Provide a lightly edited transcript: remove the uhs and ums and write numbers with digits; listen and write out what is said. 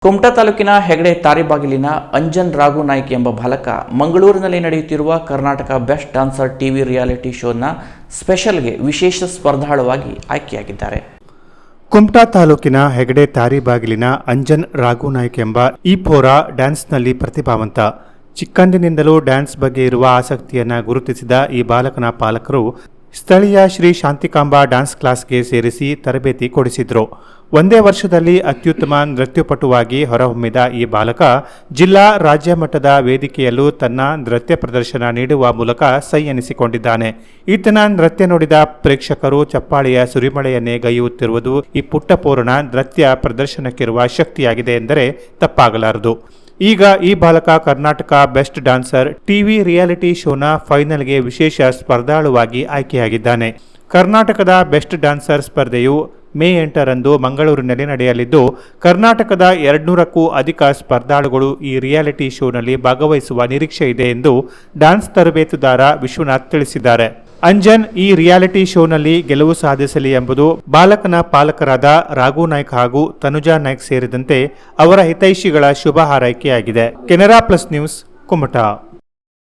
ಕುಮಟಾ ತಾಲೂಕಿನ ಹೆಗಡೆ ತಾರಿಬಾಗಿಲಿನ ಅಂಜನ್ ರಾಘು ನಾಯ್ಕ್ ಎಂಬ ಬಾಲಕ ಮಂಗಳೂರಿನಲ್ಲಿ ನಡೆಯುತ್ತಿರುವ Karnataka best dancer TV reality ಶೋನ ಸ್ಪೆಷಲ್ಗೆ ವಿಶೇಷ ಸ್ಪರ್ಧಾಳುವಾಗಿ ಆಯ್ಕೆಯಾಗಿದ್ದಾರೆ. ಕುಮಟಾ ತಾಲೂಕಿನ ಹೆಗಡೆ ತಾರಿಬಾಗಿಲಿನ ಅಂಜನ್ ರಾಘು ನಾಯ್ಕ್ ಎಂಬ ಈ ಪೋರ ಡ್ಯಾನ್ಸ್ನಲ್ಲಿ ಪ್ರತಿಭಾವಂತ. ಚಿಕ್ಕಂದಿನಿಂದಲೂ ಡ್ಯಾನ್ಸ್ ಬಗ್ಗೆ ಇರುವ ಆಸಕ್ತಿಯನ್ನು ಗುರುತಿಸಿದ ಈ ಬಾಲಕನ ಪಾಲಕರು ಸ್ಥಳೀಯ ಶ್ರೀ ಶಾಂತಿಕಾಂಬಾ ಡ್ಯಾನ್ಸ್ ಕ್ಲಾಸ್ಗೆ ಸೇರಿಸಿ ತರಬೇತಿ ಕೊಡಿಸಿದ್ರು. ಒಂದೇ ವರ್ಷದಲ್ಲಿ ಅತ್ಯುತ್ತಮ ನೃತ್ಯಪಟುವಾಗಿ ಹೊರಹೊಮ್ಮಿದ ಈ ಬಾಲಕ ಜಿಲ್ಲಾ ರಾಜ್ಯ ಮಟ್ಟದ ವೇದಿಕೆಯಲ್ಲೂ ತನ್ನ ನೃತ್ಯ ಪ್ರದರ್ಶನ ನೀಡುವ ಮೂಲಕ ಸೈ ಎನಿಸಿಕೊಂಡಿದ್ದಾನೆ. ಈತನ ನೃತ್ಯ ನೋಡಿದ ಪ್ರೇಕ್ಷಕರು ಚಪ್ಪಾಳೆಯ ಸುರಿಮಳೆಯನ್ನೇ ಗೈಯುತ್ತಿರುವುದು ಈ ಪುಟ್ಟ ಪೋರನ ನೃತ್ಯ ಪ್ರದರ್ಶನಕ್ಕಿರುವ ಶಕ್ತಿಯಾಗಿದೆ ಎಂದರೆ ತಪ್ಪಾಗಲಾರದು. ಈಗ ಈ ಬಾಲಕ Karnataka best dancer TV reality ಶೋನ ಫೈನಲ್ಗೆ ವಿಶೇಷ ಸ್ಪರ್ಧಾಳುವಾಗಿ ಆಯ್ಕೆಯಾಗಿದ್ದಾನೆ. ಕರ್ನಾಟಕದ ಬೆಸ್ಟ್ ಡಾನ್ಸರ್ ಸ್ಪರ್ಧೆಯು ಮೇ 8ರಂದು ಮಂಗಳೂರಿನಲ್ಲಿ ನಡೆಯಲಿದ್ದು, ಕರ್ನಾಟಕದ 200ಕ್ಕೂ ಅಧಿಕ ಸ್ಪರ್ಧಾಳುಗಳು ಈ ರಿಯಾಲಿಟಿ ಶೋನಲ್ಲಿ ಭಾಗವಹಿಸುವ ನಿರೀಕ್ಷೆ ಇದೆ ಎಂದು ಡ್ಯಾನ್ಸ್ ತರಬೇತುದಾರ ವಿಶ್ವನಾಥ್ ತಿಳಿಸಿದ್ದಾರೆ. ಅಂಜನ್ ಈ ರಿಯಾಲಿಟಿ ಶೋನಲ್ಲಿ ಗೆಲುವು ಸಾಧಿಸಲಿ ಎಂಬುದು ಬಾಲಕನ ಪಾಲಕರಾದ ರಾಘು ನಾಯ್ಕ್ ಹಾಗೂ ತನುಜಾ ನಾಯ್ಕ್ ಸೇರಿದಂತೆ ಅವರ ಹಿತೈಷಿಗಳ ಶುಭ ಹಾರೈಕೆಯಾಗಿದೆ. Canara plus news, Kumta.